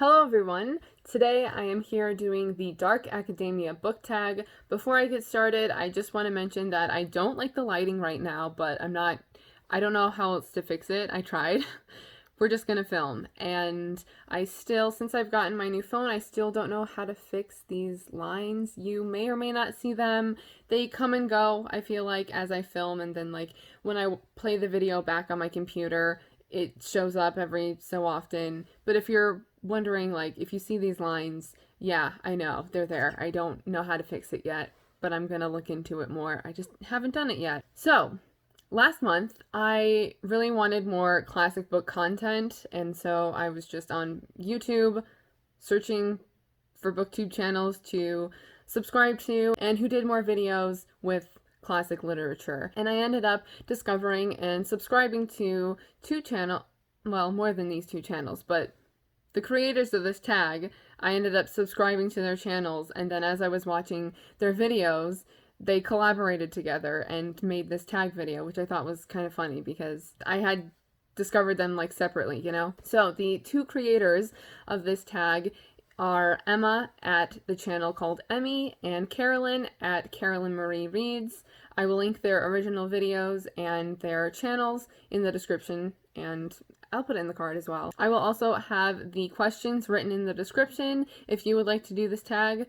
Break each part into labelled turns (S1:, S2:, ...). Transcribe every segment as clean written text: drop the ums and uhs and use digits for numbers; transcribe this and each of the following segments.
S1: Hello everyone! Today I am here doing the Dark Academia book tag. Before I get started, I just want to mention that I don't like the lighting right now, but I don't know how else to fix it. I tried. We're just gonna film. And since I've gotten my new phone, I still don't know how to fix these lines. You may or may not see them. They come and go, I feel like, as I film, and then when I play the video back on my computer, it shows up every so often. But if you're wondering, if you see these lines, yeah, I know, they're there. I don't know how to fix it yet, but I'm gonna look into it more. I just haven't done it yet. So, last month, I really wanted more classic book content, and so I was just on YouTube searching for booktube channels to subscribe to and who did more videos with classic literature. And I ended up discovering and subscribing to more than these two channels, but the creators of this tag, I ended up subscribing to their channels, and then as I was watching their videos, they collaborated together and made this tag video, which I thought was kind of funny because I had discovered them separately, you know? So the two creators of this tag are Emma at the channel called Emmy and Carolyn at Carolyn Marie Reads. I will link their original videos and their channels in the description, and I'll put it in the card as well. I will also have the questions written in the description. If you would like to do this tag,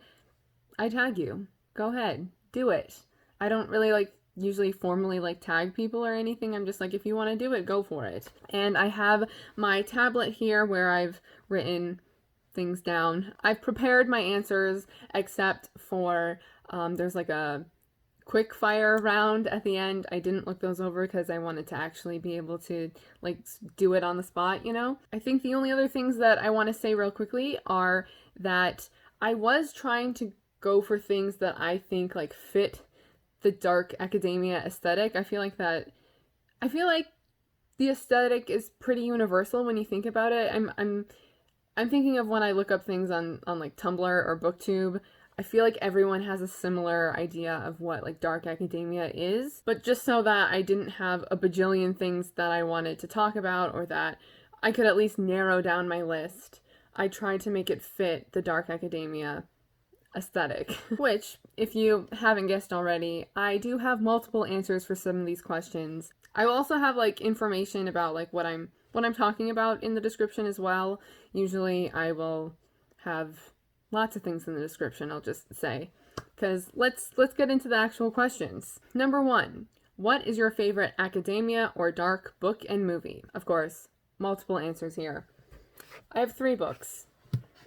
S1: I tag you. Go ahead, do it. I don't really usually formally tag people or anything. I'm just if you want to do it, go for it. And I have my tablet here where I've written things down. I've prepared my answers except for there's a quick fire round at the end. I didn't look those over because I wanted to actually be able to do it on the spot, you know? I think the only other things that I want to say real quickly are that I was trying to go for things that I think fit the dark academia aesthetic. I feel like the aesthetic is pretty universal when you think about it. I'm thinking of when I look up things on Tumblr or BookTube. I feel like everyone has a similar idea of what dark academia is, but just so that I didn't have a bajillion things that I wanted to talk about, or that I could at least narrow down my list, I tried to make it fit the dark academia aesthetic. Which, if you haven't guessed already, I do have multiple answers for some of these questions. I will also have information about what I'm talking about in the description as well. Usually I will have lots of things in the description, I'll just say. Because let's get into the actual questions. Number 1, what is your favorite academia or dark book and movie? Of course, multiple answers here. I have 3 books.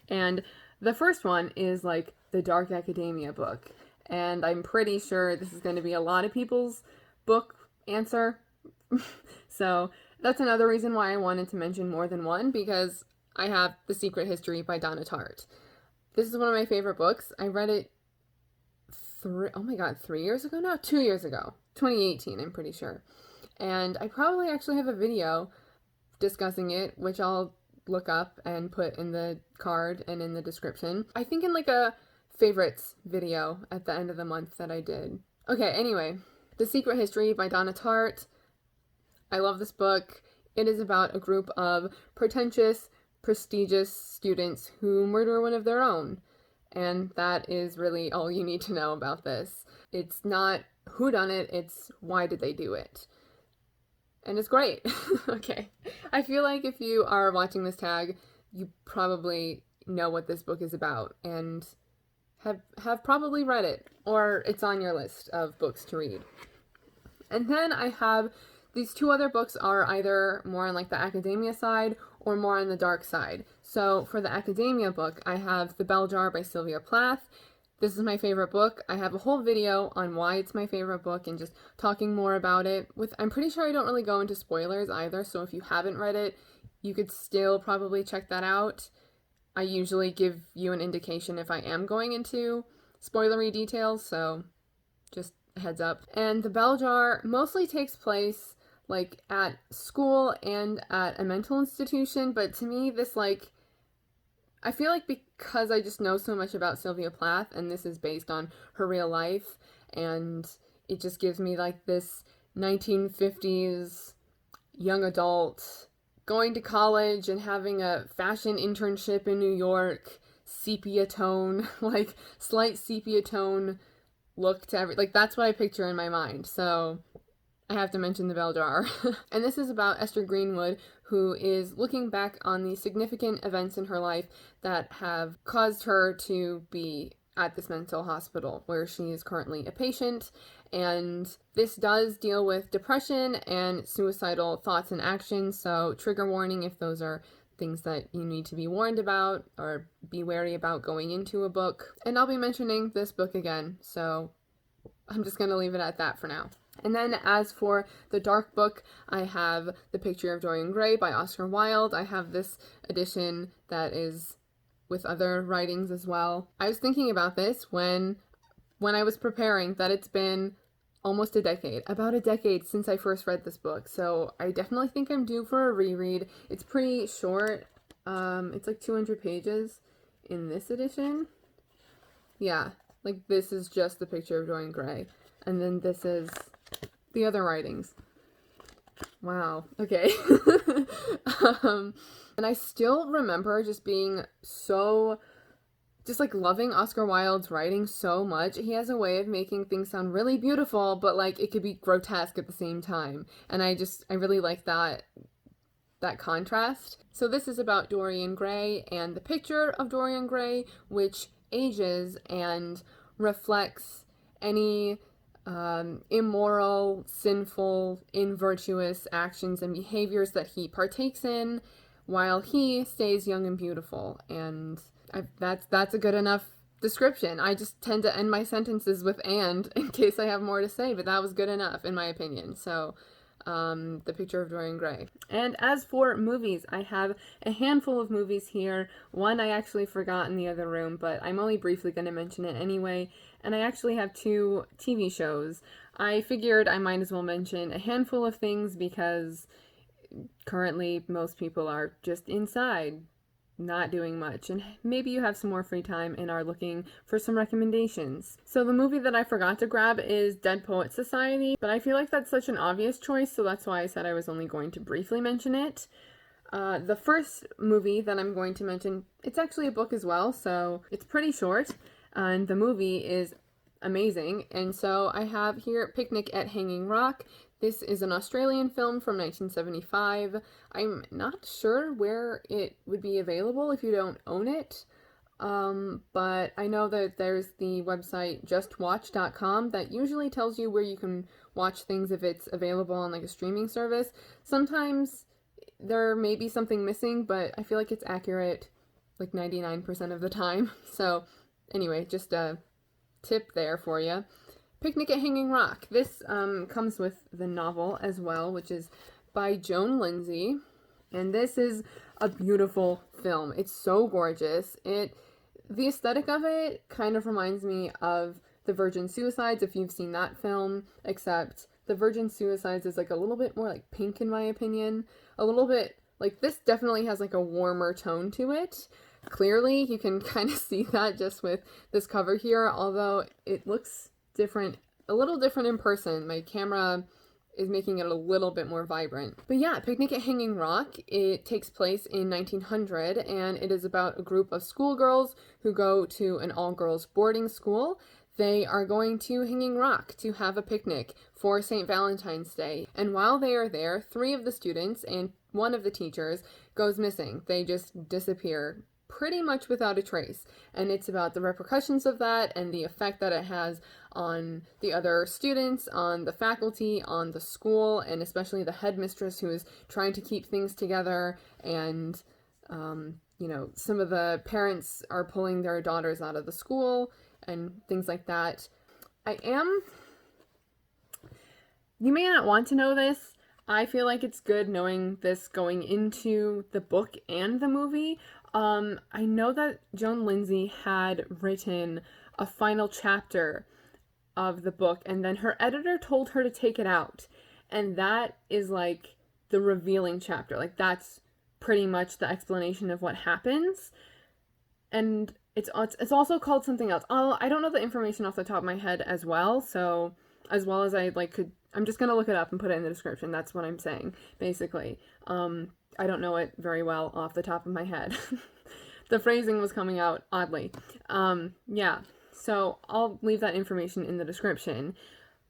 S1: And the first one is the dark academia book. And I'm pretty sure this is going to be a lot of people's book answer. So that's another reason why I wanted to mention more than one, because I have The Secret History by Donna Tartt. This is one of my favorite books. I read it 3 years ago now? 2 years ago. 2018, I'm pretty sure. And I probably actually have a video discussing it, which I'll look up and put in the card and in the description. I think in a favorites video at the end of the month that I did. Okay, anyway. The Secret History by Donna Tartt. I love this book. It is about a group of pretentious, prestigious students who murder one of their own. And that is really all you need to know about this. It's not who done it, it's why did they do it. And it's great. Okay. I feel like if you are watching this tag, you probably know what this book is about and have probably read it, or it's on your list of books to read. And then I have these 2 other books are either more on the academia side or more on the dark side. So for the academia book, I have The Bell Jar by Sylvia Plath. This is my favorite book. I have a whole video on why it's my favorite book and just talking more about it. I'm pretty sure I don't really go into spoilers either, so if you haven't read it, you could still probably check that out. I usually give you an indication if I am going into spoilery details, so just a heads up. And The Bell Jar mostly takes place at school and at a mental institution, but to me this I feel because I just know so much about Sylvia Plath, and this is based on her real life, and it just gives me this 1950s young adult going to college and having a fashion internship in New York, sepia tone, like slight sepia tone look to like that's what I picture in my mind. So I have to mention the bell jar. And this is about Esther Greenwood, who is looking back on the significant events in her life that have caused her to be at this mental hospital where she is currently a patient. And this does deal with depression and suicidal thoughts and actions, so trigger warning if those are things that you need to be warned about or be wary about going into a book. And I'll be mentioning this book again, so I'm just going to leave it at that for now. And then as for the dark book, I have The Picture of Dorian Gray by Oscar Wilde. I have this edition that is with other writings as well. I was thinking about this when I was preparing that it's been almost about a decade since I first read this book. So I definitely think I'm due for a reread. It's pretty short. It's like 200 pages in this edition. Yeah, like this is just The Picture of Dorian Gray. And then this is the other writings. Wow. Okay. And I still remember just being so, just like loving Oscar Wilde's writing so much. He has a way of making things sound really beautiful, but like it could be grotesque at the same time. And I really like that contrast. So this is about Dorian Gray and the picture of Dorian Gray, which ages and reflects any immoral, sinful, invirtuous actions and behaviors that he partakes in while he stays young and beautiful. And that's a good enough description. I just tend to end my sentences with "and" in case I have more to say, but that was good enough in my opinion. So The Picture of Dorian Gray. And as for movies, I have a handful of movies here. One I actually forgot in the other room, but I'm only briefly going to mention it anyway. And I actually have 2 TV shows. I figured I might as well mention a handful of things because currently most people are just inside, not doing much, and maybe you have some more free time and are looking for some recommendations. So the movie that I forgot to grab is Dead Poets Society, but I feel like that's such an obvious choice, so that's why I said I was only going to briefly mention it. The first movie that I'm going to mention, it's actually a book as well, so it's pretty short, and the movie is amazing. And so I have here Picnic at Hanging Rock. This is an Australian film from 1975. I'm not sure where it would be available if you don't own it, but I know that there's the website justwatch.com that usually tells you where you can watch things if it's available on like a streaming service. Sometimes there may be something missing, but I feel like it's accurate like 99% of the time. So anyway, just a tip there for you. Picnic at Hanging Rock. This comes with the novel as well, which is by Joan Lindsay. And this is a beautiful film. It's so gorgeous. The aesthetic of it kind of reminds me of The Virgin Suicides, if you've seen that film, except The Virgin Suicides is like a little bit more like pink in my opinion. A little bit, like this definitely has like a warmer tone to it. Clearly, you can kind of see that just with this cover here, although it looks different, a little different in person. My camera is making it a little bit more vibrant. But yeah, Picnic at Hanging Rock, it takes place in 1900, and it is about a group of schoolgirls who go to an all-girls boarding school. They are going to Hanging Rock to have a picnic for St. Valentine's Day. And while they are there, 3 of the students and 1 of the teachers goes missing. They just disappear pretty much without a trace. And it's about the repercussions of that and the effect that it has on the other students, on the faculty, on the school, and especially the headmistress who is trying to keep things together. And, some of the parents are pulling their daughters out of the school and things like that. You may not want to know this. I feel like it's good knowing this going into the book and the movie. I know that Joan Lindsay had written a final chapter of the book, and then her editor told her to take it out. And that is like the revealing chapter. Like that's pretty much the explanation of what happens. And it's also called something else. I don't know the information off the top of my head as well. So as well as I could, I'm just going to look it up and put it in the description. That's what I'm saying, basically. I don't know it very well off the top of my head. The phrasing was coming out oddly. Yeah, so I'll leave that information in the description.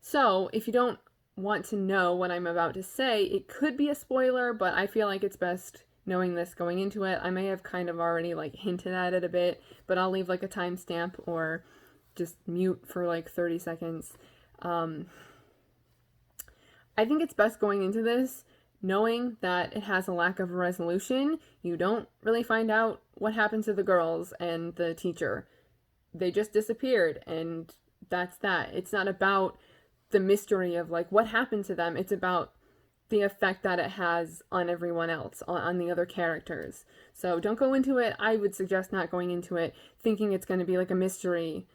S1: So if you don't want to know what I'm about to say, it could be a spoiler, but I feel like it's best knowing this going into it. I may have kind of already like hinted at it a bit, but I'll leave like a timestamp or just mute for like 30 seconds. I think it's best going into this knowing that it has a lack of resolution. You don't really find out what happened to the girls and the teacher. They just disappeared, and that's that. It's not about the mystery of like what happened to them. It's about the effect that it has on everyone else, on the other characters. So don't go into it. I would suggest not going into it thinking it's going to be like a mystery,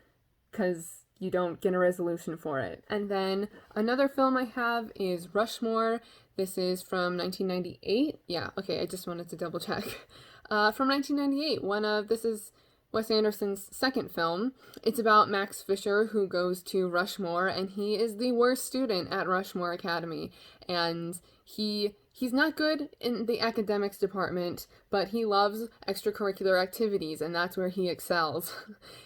S1: because you don't get a resolution for it. And then another film I have is Rushmore. This is from 1998. Yeah, okay, I just wanted to double check. From 1998, this is Wes Anderson's second film. It's about Max Fisher, who goes to Rushmore, and he is the worst student at Rushmore Academy. And he's not good in the academics department, but he loves extracurricular activities, and that's where he excels.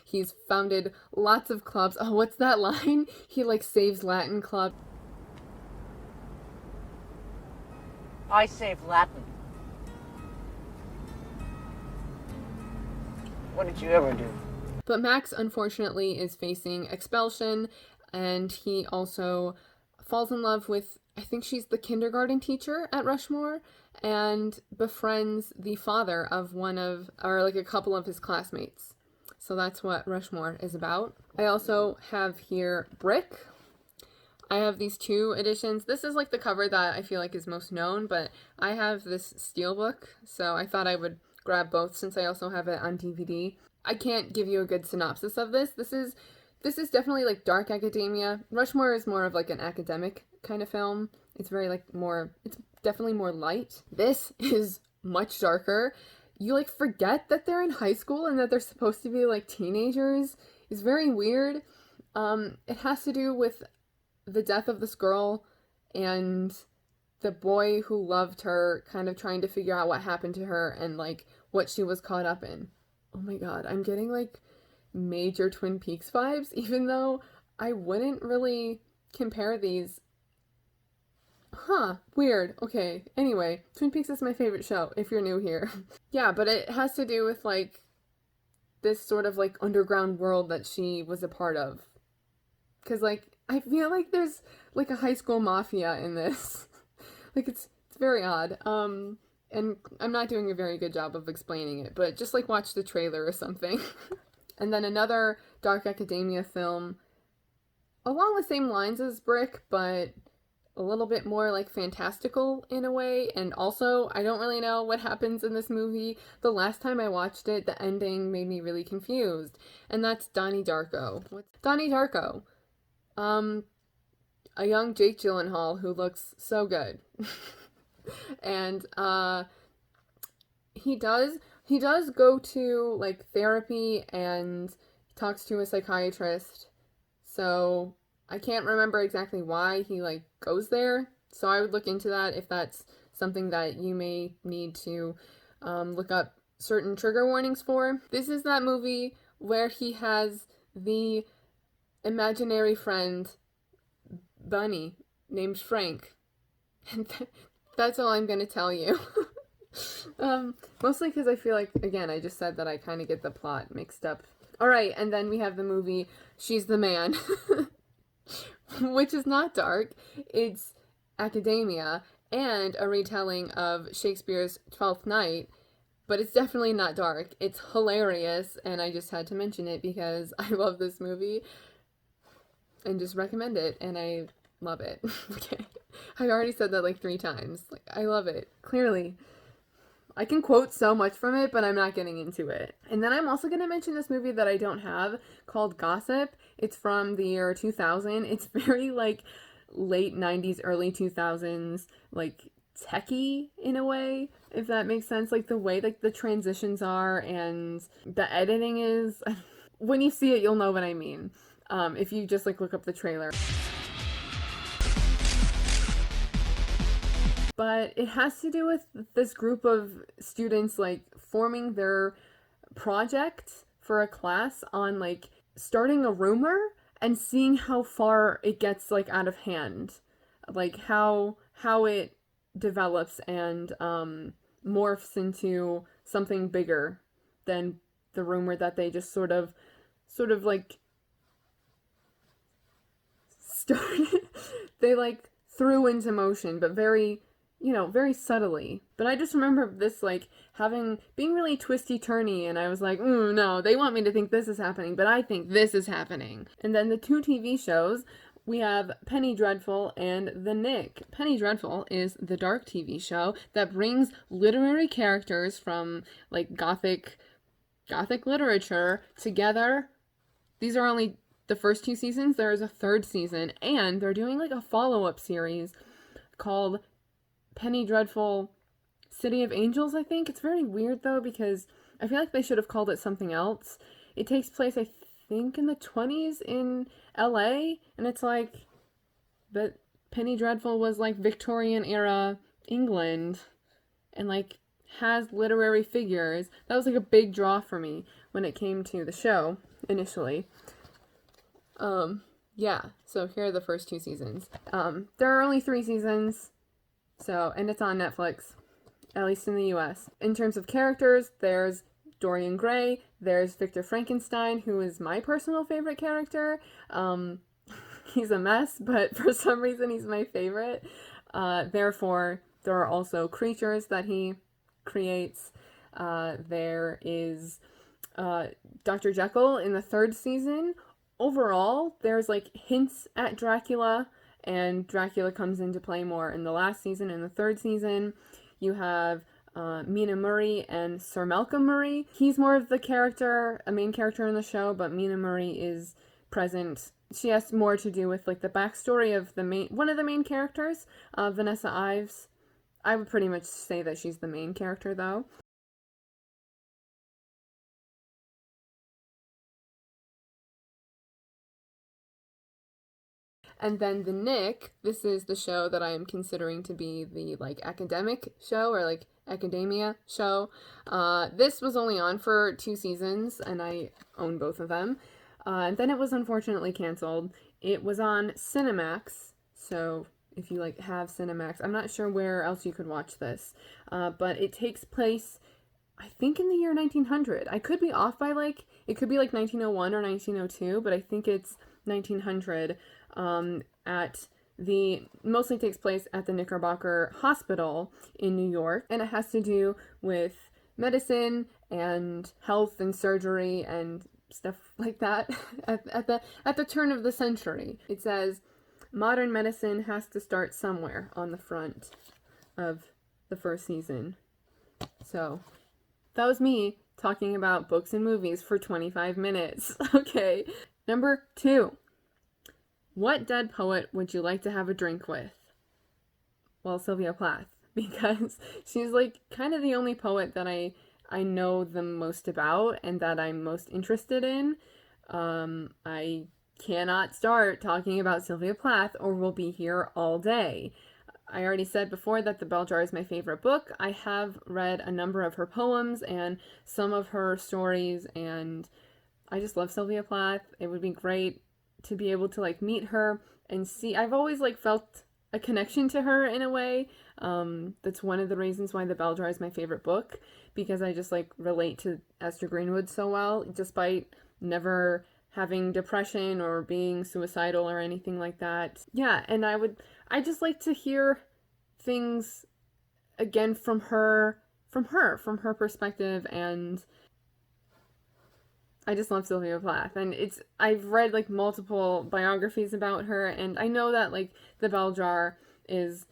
S1: He's founded lots of clubs. Oh, what's that line? He like saves Latin club.
S2: I save Latin. What did you ever do?
S1: But Max, unfortunately, is facing expulsion, and he also falls in love with, I think she's the kindergarten teacher at Rushmore, and befriends the father of a couple of his classmates. So that's what Rushmore is about. I also have here Brick. I have these two editions. This is like the cover that I feel like is most known, but I have this steelbook, so I thought I would grab both since I also have it on DVD. I can't give you a good synopsis of this. This is definitely like dark academia. Rushmore is more of like an academic kind of film. It's very like it's definitely more light. This is much darker. You like forget that they're in high school and that they're supposed to be like teenagers. It's very weird. It has to do with the death of this girl and the boy who loved her kind of trying to figure out what happened to her and like what she was caught up in. Oh my god, I'm getting like major Twin Peaks vibes, even though I wouldn't really compare these. Huh, weird. Okay, anyway, Twin Peaks is my favorite show, if you're new here. Yeah, but it has to do with like this sort of like underground world that she was a part of. Because like, I feel like there's like a high school mafia in this. Like it's very odd. And I'm not doing a very good job of explaining it, but just like watch the trailer or something. And then another dark academia film along the same lines as Brick, but a little bit more like fantastical in a way. And also, I don't really know what happens in this movie. The last time I watched it, the ending made me really confused. And that's Donnie Darko. What's Donnie Darko? A young Jake Gyllenhaal who looks so good. And he does go to like therapy and talks to a psychiatrist. So I can't remember exactly why he like goes there. So I would look into that if that's something that you may need to look up certain trigger warnings for. This is that movie where he has the imaginary friend bunny named Frank. And that's all I'm going to tell you. Mostly because I feel like, again, I just said that I kind of get the plot mixed up. Alright, and then we have the movie She's the Man, which is not dark. It's academia and a retelling of Shakespeare's Twelfth Night, but it's definitely not dark. It's hilarious, and I just had to mention it because I love this movie and just recommend it, and I love it. Okay. I already said that like 3 times. Like, I love it. Clearly. I can quote so much from it, but I'm not getting into it. And then I'm also going to mention this movie that I don't have called Gossip. It's from the year 2000. It's very like late 90s, early 2000s, like techie in a way, if that makes sense. Like the way like the transitions are and the editing is. When you see it, you'll know what I mean. If you just like look up the trailer. but it has to do with this group of students like forming their project for a class on like starting a rumor and seeing how far it gets like out of hand, like how it develops and morphs into something bigger than the rumor that they just sort of like started they like threw into motion, but very, very subtly. But I just remember this like being really twisty turny, and I was like, no, they want me to think this is happening, but I think this is happening. And then the 2 TV shows, we have Penny Dreadful and The Knick. Penny Dreadful is the dark TV show that brings literary characters from like gothic literature together. These are only the first 2 seasons. There is a 3rd season, and they're doing like a follow-up series called Penny Dreadful City of Angels, I think. It's very weird though, because I feel like they should have called it something else. It takes place, I think, in the 20s in LA, and it's like, but Penny Dreadful was like Victorian era England, and like has literary figures. That was like a big draw for me when it came to the show initially. Yeah, so here are the first 2 seasons. There are only 3 seasons, and it's on Netflix, at least in the US. In terms of characters, there's Dorian Gray, there's Victor Frankenstein, who is my personal favorite character. He's a mess, but for some reason he's my favorite. Therefore, there are also creatures that he creates. There is Dr. Jekyll in the 3rd season. Overall, there's like hints at Dracula, and Dracula comes into play more in the last season. In the 3rd season, you have Mina Murray and Sir Malcolm Murray. He's more of a main character in the show, but Mina Murray is present. She has more to do with like the backstory of one of the main characters, Vanessa Ives. I would pretty much say that she's the main character though. And then The Knick, this is the show that I am considering to be the like academic show, or like academia show. This was only on for 2 seasons, and I own both of them. And then it was unfortunately canceled. It was on Cinemax, so if you like have Cinemax, I'm not sure where else you could watch this, but it takes place, I think, in the year 1900. I could be off by like, it could be like 1901 or 1902, but I think it's 1900. Mostly takes place at the Knickerbocker Hospital in New York, and it has to do with medicine and health and surgery and stuff like that at the turn of the century. It says modern medicine has to start somewhere on the front of the 1st season. So that was me talking about books and movies for 25 minutes. Okay, number 2. What dead poet would you like to have a drink with? Well, Sylvia Plath, because she's like kind of the only poet that I know the most about and that I'm most interested in. I cannot start talking about Sylvia Plath or we'll be here all day. I already said before that The Bell Jar is my favorite book. I have read a number of her poems and some of her stories, and I just love Sylvia Plath. It would be great to be able to like meet her and see. I've always like felt a connection to her in a way. That's one of the reasons why The Bell Jar is my favorite book, because I just like relate to Esther Greenwood so well, despite never having depression or being suicidal or anything like that. Yeah, and I just like to hear things again from her perspective, and I just love Sylvia Plath. And I've read like multiple biographies about her, and I know that like The Bell Jar is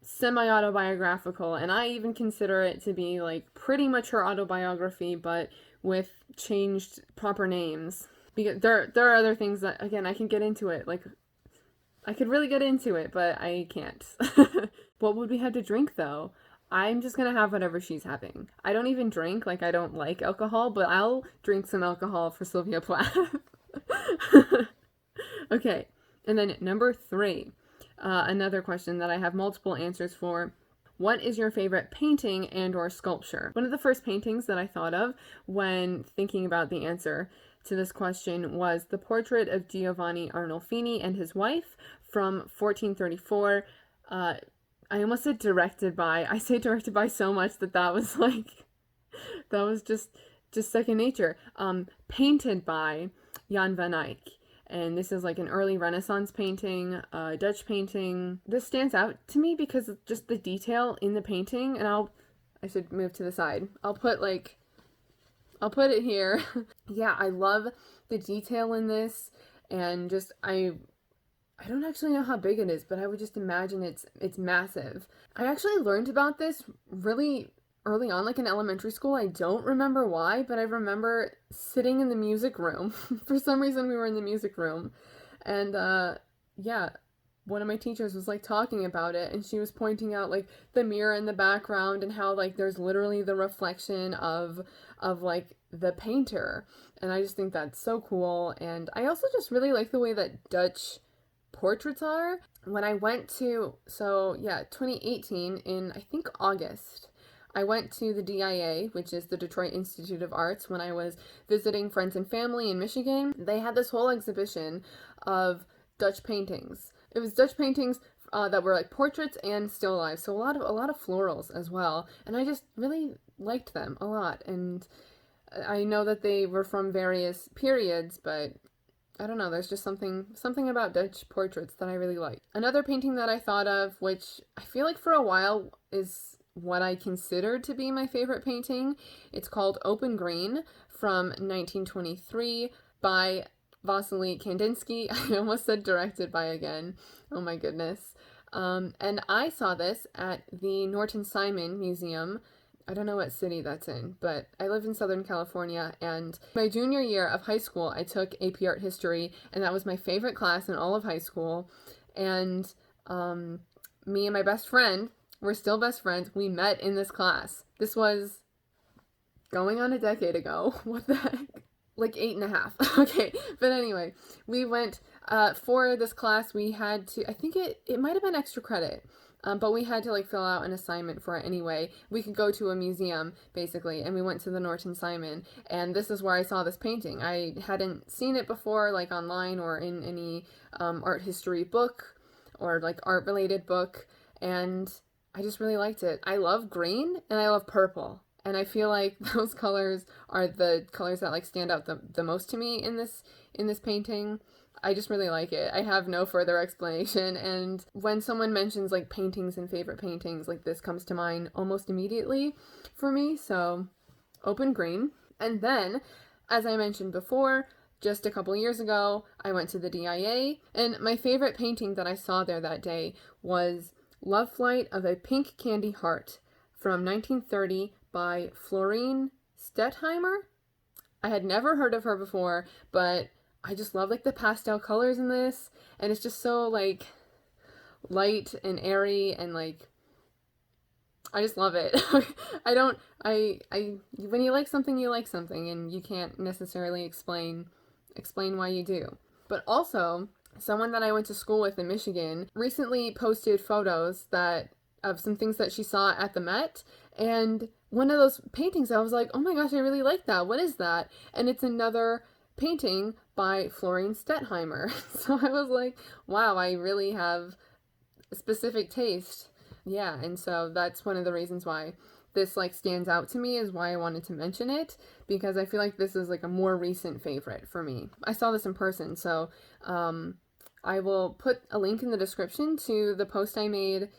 S1: semi-autobiographical, and I even consider it to be like pretty much her autobiography, but with changed proper names. Because there are other things that, again, I can get into it. Like, I could really get into it, but I can't. What would we have to drink, though? I'm just gonna have whatever she's having. I don't even drink, like, I don't like alcohol, but I'll drink some alcohol for Sylvia Plath. Okay, and then number 3. Another question that I have multiple answers for. what is your favorite painting and or sculpture? One of the first paintings that I thought of when thinking about the answer to this question was the portrait of Giovanni Arnolfini and his wife from 1434. I almost said directed by. I say directed by so much that was like, that was just second nature. Painted by Jan van Eyck. And this is like an early Renaissance painting, Dutch painting. This stands out to me because of just the detail in the painting. And I should move to the side. I'll put it here. Yeah, I love the detail in this, and just, I don't actually know how big it is, but I would just imagine it's massive. I actually learned about this really early on, like in elementary school. I don't remember why, but I remember sitting in the music room. For some reason, we were in the music room, and yeah, one of my teachers was like talking about it, and she was pointing out like the mirror in the background and how like there's literally the reflection of like the painter. And I just think that's so cool. And I also just really like the way that Dutch portraits are. When I went to, 2018 in, I think, August, I went to the DIA, which is the Detroit Institute of Arts, when I was visiting friends and family in Michigan. They had this whole exhibition of Dutch paintings. It was Dutch paintings that were like portraits and still life, so a lot of florals as well. And I just really liked them a lot. And I know that they were from various periods, but I don't know, there's just something about Dutch portraits that I really like. Another painting that I thought of, which I feel like for a while is what I considered to be my favorite painting. It's called Open Green from 1923 by Wassily Kandinsky. I almost said directed by again. Oh my goodness. And I saw this at the Norton Simon Museum. I don't know what city that's in, but I live in Southern California, and my junior year of high school, I took AP Art History, and that was my favorite class in all of high school. And me and my best friend, we're still best friends, we met in this class. This was going on a decade ago. What the heck? Like 8.5. Okay, but anyway, we went, for this class, we had to, I think it might have been extra credit. But we had to like fill out an assignment for it anyway. We could go to a museum basically, and we went to the Norton Simon, and this is where I saw this painting. I hadn't seen it before, like online or in any art history book or like art related book, and I just really liked it. I love green and I love purple, and I feel like those colors are the colors that like stand out the most to me in this painting. I just really like it. I have no further explanation, and when someone mentions like paintings and favorite paintings, like this comes to mind almost immediately for me. So Open Green. And then, as I mentioned before, just a couple years ago, I went to the DIA, and my favorite painting that I saw there that day was Love Flight of a Pink Candy Heart from 1930 by Florine Stettheimer. I had never heard of her before, but I just love like the pastel colors in this, and it's just so like light and airy, and like I just love it. When you like something, and you can't necessarily explain why you do. But also, someone that I went to school with in Michigan recently posted photos of some things that she saw at the Met, and one of those paintings, I was like, oh my gosh, I really like that. What is that? And it's another painting by Florine Stettheimer. So I was like, wow, I really have a specific taste. Yeah, and so that's one of the reasons why this like stands out to me, is why I wanted to mention it, because I feel like this is like a more recent favorite for me. I saw this in person, so I will put a link in the description to the post I made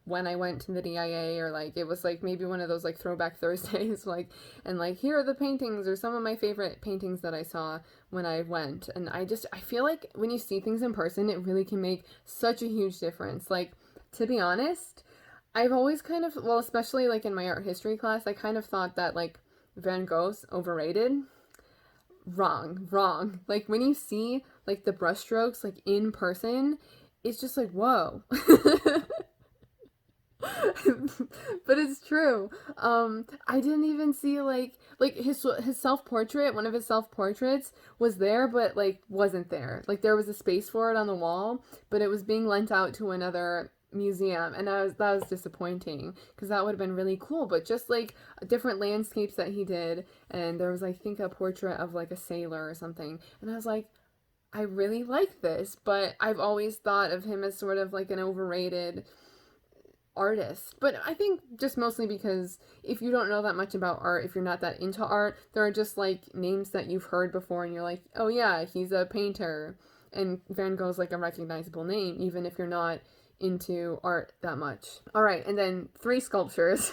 S1: when I went to the DIA, or like it was like maybe one of those like throwback Thursdays, like, and like here are the paintings or some of my favorite paintings that I saw when I went. And I feel like when you see things in person, it really can make such a huge difference. Like, to be honest, I've always kind of, well, especially like in my art history class, I kind of thought that like Van Gogh's overrated. Wrong. Like when you see like the brushstrokes like in person, it's just like, whoa. But it's true. I didn't even see like his self-portrait, one of his self-portraits was there, but like wasn't there. Like there was a space for it on the wall, but it was being lent out to another museum, and that was disappointing because that would have been really cool. But just like different landscapes that he did, and there was, I think, a portrait of like a sailor or something, and I was like, I really like this, but I've always thought of him as sort of like an overrated artist. But I think just mostly because if you don't know that much about art, if you're not that into art, there are just like names that you've heard before and you're like, oh yeah, he's a painter. And Van Gogh's like a recognizable name, even if you're not into art that much. All right, and then 3 sculptures.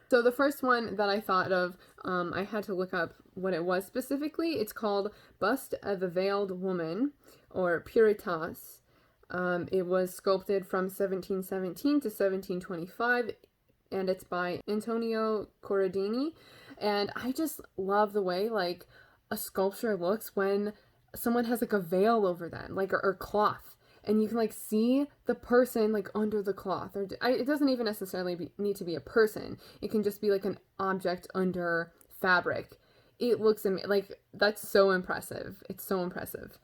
S1: So the first one that I thought of, I had to look up what it was specifically. It's called Bust of the Veiled Woman, or Puritas. It was sculpted from 1717 to 1725, and it's by Antonio Corradini. And I just love the way like a sculpture looks when someone has like a veil over them, like or cloth, and you can like see the person like under the cloth. Or it doesn't even necessarily need to be a person. It can just be like an object under fabric. It looks like that's so impressive. It's so impressive.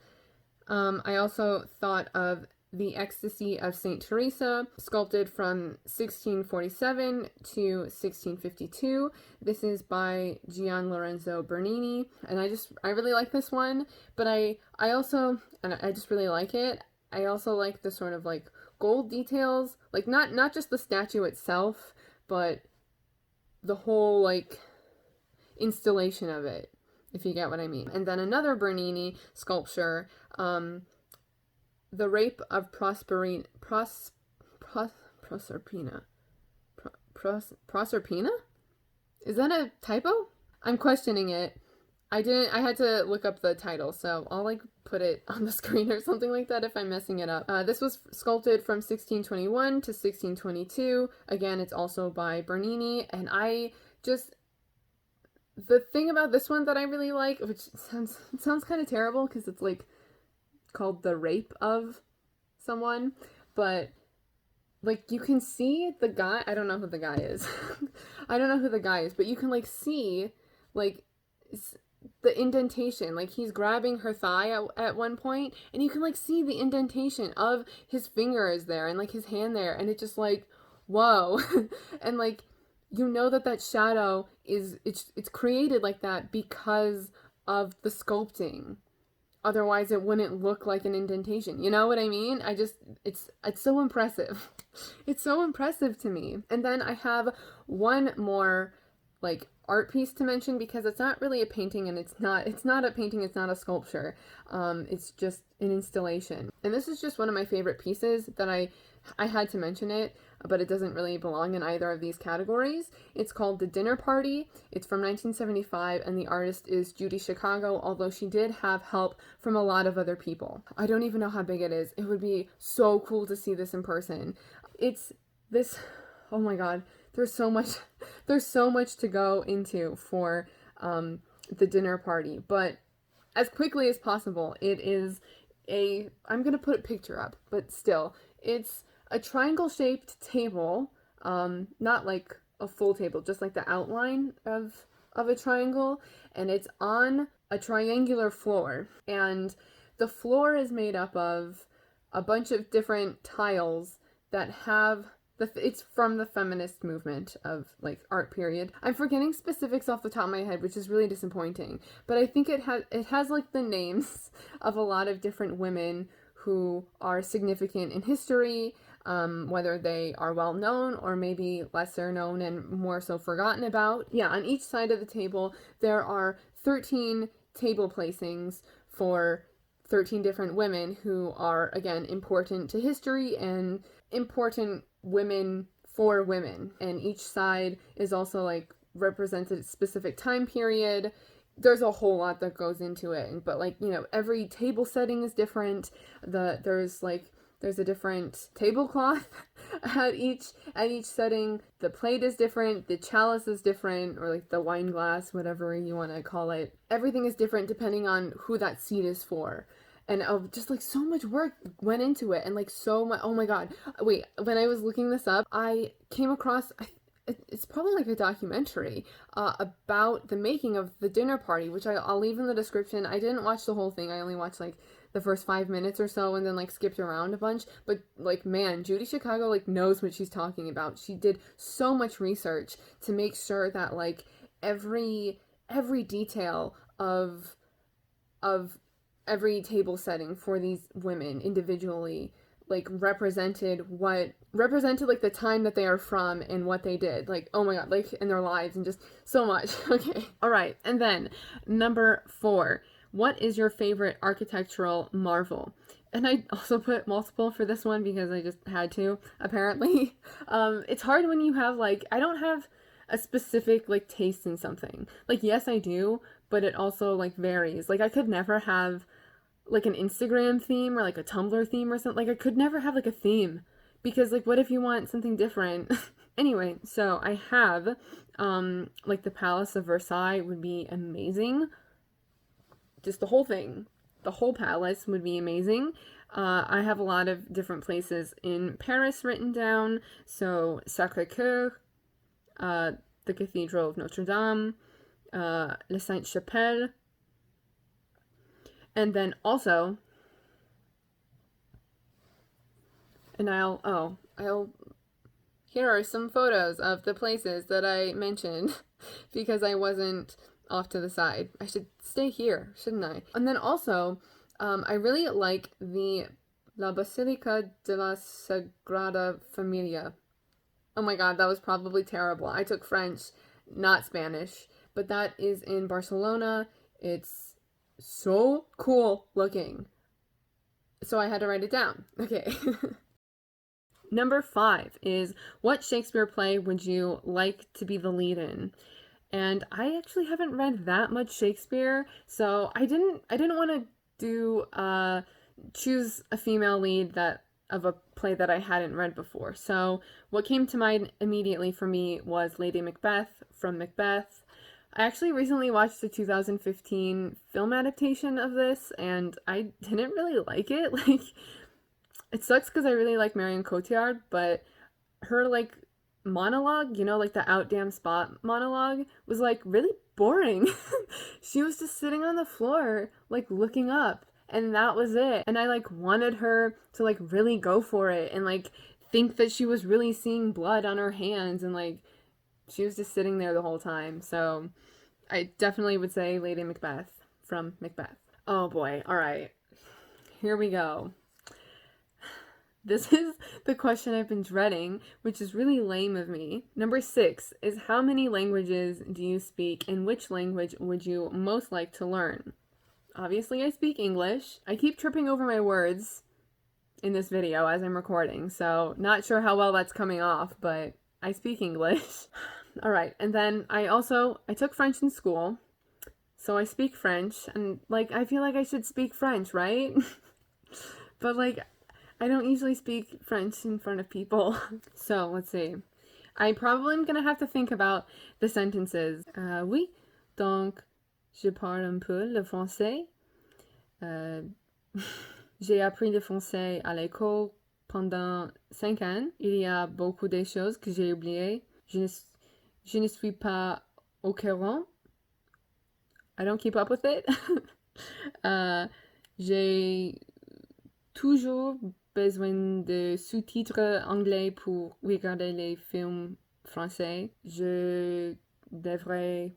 S1: I also thought of The Ecstasy of Saint Teresa, sculpted from 1647 to 1652. This is by Gian Lorenzo Bernini, and I really like this one, but I just really like it. I also like the sort of like gold details, like not just the statue itself, but the whole like installation of it, if you get what I mean. And then another Bernini sculpture, The Rape of Proserpina. Proserpina? Is that a typo? I'm questioning it. I had to look up the title, so I'll like put it on the screen or something like that if I'm messing it up. This was sculpted from 1621 to 1622. Again, it's also by Bernini, and the thing about this one that I really like, which sounds kind of terrible because it's like called The Rape of someone, but like you can see the guy. I don't know who the guy is. I don't know who the guy is, but you can like see like the indentation. Like he's grabbing her thigh at one point, and you can like see the indentation of his finger is there and like his hand there, and it's just like whoa. And like you know that shadow is it's created like that because of the sculpting. Otherwise it wouldn't look like an indentation. You know what I mean? It's so impressive. It's so impressive to me. And then I have one more like art piece to mention, because it's not really a painting, and it's not a painting, it's not a sculpture. It's just an installation. And this is just one of my favorite pieces that I had to mention it, but it doesn't really belong in either of these categories. It's called The Dinner Party. It's from 1975, and the artist is Judy Chicago, although she did have help from a lot of other people. I don't even know how big it is. It would be so cool to see this in person. It's this, oh my god, there's so much to go into for The Dinner Party, but as quickly as possible, it is I'm gonna put a picture up, but still, it's a triangle-shaped table, not like a full table, just like the outline of a triangle, and it's on a triangular floor, and the floor is made up of a bunch of different tiles that have it's from the feminist movement of like art period. I'm forgetting specifics off the top of my head, which is really disappointing, but I think it has like the names of a lot of different women who are significant in history, whether they are well known or maybe lesser known and more so forgotten about. Yeah, on each side of the table there are 13 table placings for 13 different women who are, again, important to history and important women for women. And each side is also like represents a specific time period. There's a whole lot that goes into it, but like, you know, every table setting is different. There's a different tablecloth at each setting. The plate is different, the chalice is different, or like the wine glass, whatever you want to call it. Everything is different depending on who that seat is for. And just like so much work went into it, and like so much. Oh my god! Wait, when I was looking this up, I came across it's probably like a documentary about the making of The Dinner Party, which I'll leave in the description. I didn't watch the whole thing. I only watched like the first 5 minutes or so and then like skipped around a bunch. But like, man, Judy Chicago like knows what she's talking about. She did so much research to make sure that like every detail of every table setting for these women individually like represented like the time that they are from and what they did, like, oh my god, like in their lives, and just so much. Okay, all right. And then number 4, what is your favorite architectural marvel? And I also put multiple for this one because I just had to, apparently. It's hard when you have like, I don't have a specific like taste in something. Like, yes, I do, but it also like varies. Like, I could never have like an Instagram theme or like a Tumblr theme or something. Like, I could never have like a theme because like, what if you want something different? Anyway, so I have like the Palace of Versailles would be amazing. Just the whole thing. The whole palace would be amazing. I have a lot of different places in Paris written down. So Sacré-Cœur, the Cathedral of Notre Dame, La Sainte-Chapelle, and then also, and here are some photos of the places that I mentioned because I wasn't off to the side. I should stay here, shouldn't I? And then also, I really like the La Basilica de la Sagrada Familia. Oh my god, that was probably terrible. I took French, not Spanish, but that is in Barcelona. It's so cool looking. So I had to write it down. Okay. Number 5 is, what Shakespeare play would you like to be the lead in? And I actually haven't read that much Shakespeare, so I didn't want to do choose a female lead of a play that I hadn't read before. So what came to mind immediately for me was Lady Macbeth from Macbeth. I actually recently watched the 2015 film adaptation of this, and I didn't really like it. Like, it sucks because I really like Marion Cotillard, but her like monologue, you know, like the out damn spot monologue, was like really boring. She was just sitting on the floor, like looking up, and that was it. And I like wanted her to like really go for it and like think that she was really seeing blood on her hands, and like she was just sitting there the whole time. So I definitely would say Lady Macbeth from Macbeth. Oh boy, all right. Here we go. This is the question I've been dreading, which is really lame of me. Number 6 is, how many languages do you speak, and which language would you most like to learn? Obviously, I speak English. I keep tripping over my words in this video as I'm recording, so not sure how well that's coming off, but I speak English. All right, and then I took French in school, so I speak French, and like, I feel like I should speak French, right? But like, I don't usually speak French in front of people. So let's see. I probably am gonna have to think about the sentences. Oui, donc je parle un peu le français. J'ai appris le français à l'école pendant 5 ans. Il y a beaucoup de choses que j'ai oubliées. Je ne suis pas au courant. I don't keep up with it. J'ai toujours besoin de sous-titres anglais pour regarder les films français. Je devrais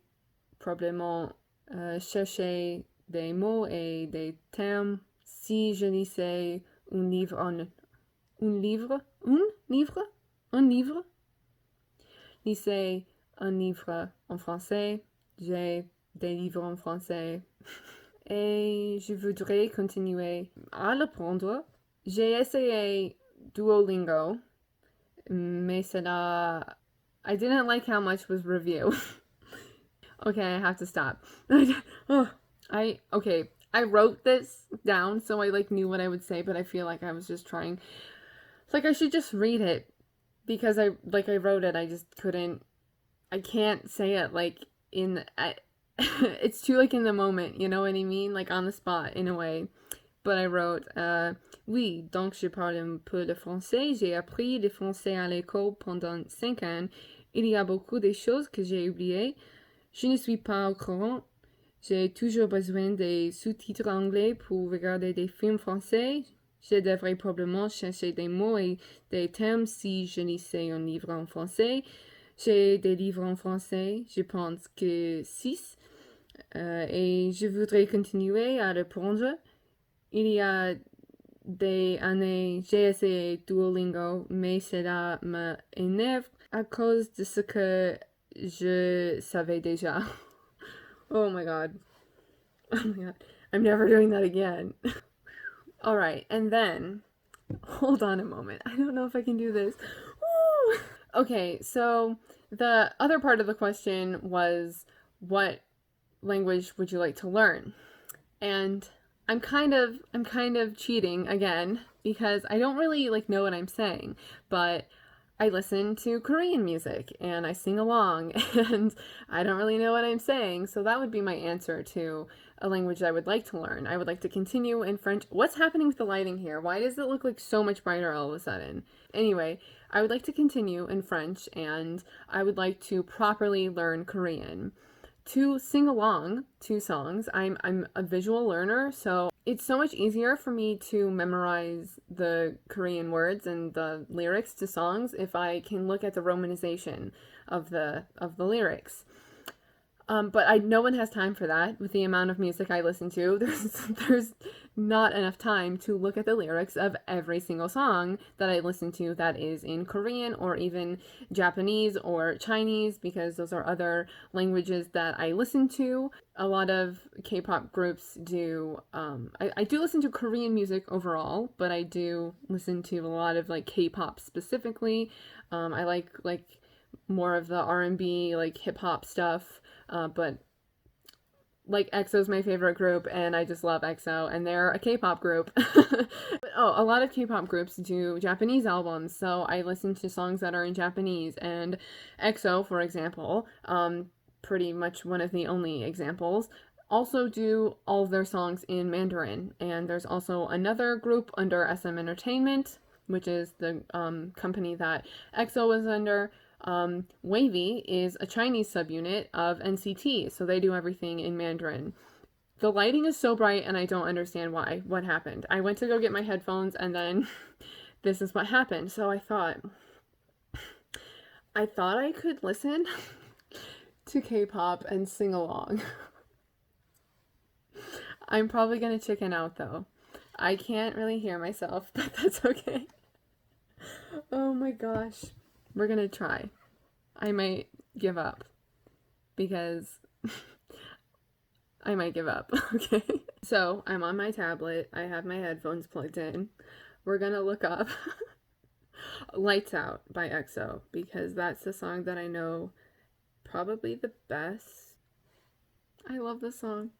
S1: probablement chercher des mots et des termes si je lisais un livre Lisez un livre en français. J'ai des livres en français. Et je voudrais continuer à l'apprendre. J'ai essayé Duolingo, mais I didn't like how much was review. Okay, I have to stop. I wrote this down so I like knew what I would say, but I feel like I was just trying. Like, I should just read it because I wrote it. I just I can't say it like it's too like in the moment, you know what I mean? Like on the spot in a way. But I wrote, oui, donc je parle un peu de français. J'ai appris le français à l'école pendant 5 ans. Il y a beaucoup de choses que j'ai oubliées. Je ne suis pas au courant. J'ai toujours besoin des sous-titres anglais pour regarder des films français. Je devrais probablement chercher des mots et des termes si je lisais un livre en français. J'ai des livres en français, je pense que 6, et je voudrais continuer à apprendre. Il y a des années, j'ai essayé Duolingo, mais cela m'énerve à cause de ce que je savais déjà. Oh my god. Oh my god. I'm never doing that again. Alright, and then, hold on a moment. I don't know if I can do this. Woo! Okay, so the other part of the question was, what language would you like to learn? And I'm kind of cheating again because I don't really know what I'm saying, but I listen to Korean music and I sing along and I don't really know what I'm saying. So that would be my answer to a language I would like to learn. I would like to continue in French. What's happening with the lighting here? Why does it look like so much brighter all of a sudden? Anyway, I would like to continue in French and I would like to properly learn Korean. To sing along to songs, I'm a visual learner, so it's so much easier for me to memorize the Korean words and the lyrics to songs if I can look at the romanization of the lyrics. But no one has time for that with the amount of music I listen to. There's not enough time to look at the lyrics of every single song that I listen to that is in Korean or even Japanese or Chinese, because those are other languages that I listen to. A lot of K-pop groups do, I do listen to Korean music overall, but I do listen to a lot of K-pop specifically. I like more of the R&B, hip-hop stuff. But EXO's my favorite group, and I just love EXO, and they're a K-pop group. But, a lot of K-pop groups do Japanese albums, so I listen to songs that are in Japanese, and EXO, for example, pretty much one of the only examples, also do all of their songs in Mandarin. And there's also another group under SM Entertainment, which is the company that EXO was under. Wavy is a Chinese subunit of NCT, so they do everything in Mandarin. The lighting is so bright and I don't understand why. What happened? I went to go get my headphones and then this is what happened. So I thought I could listen to K-pop and sing along. I'm probably gonna chicken out though. I can't really hear myself, but that's okay. Oh my gosh. We're gonna try. I might give up because I might give up. Okay. So I'm on my tablet. I have my headphones plugged in. We're gonna look up Lights Out by EXO because that's the song that I know probably the best. I love this song.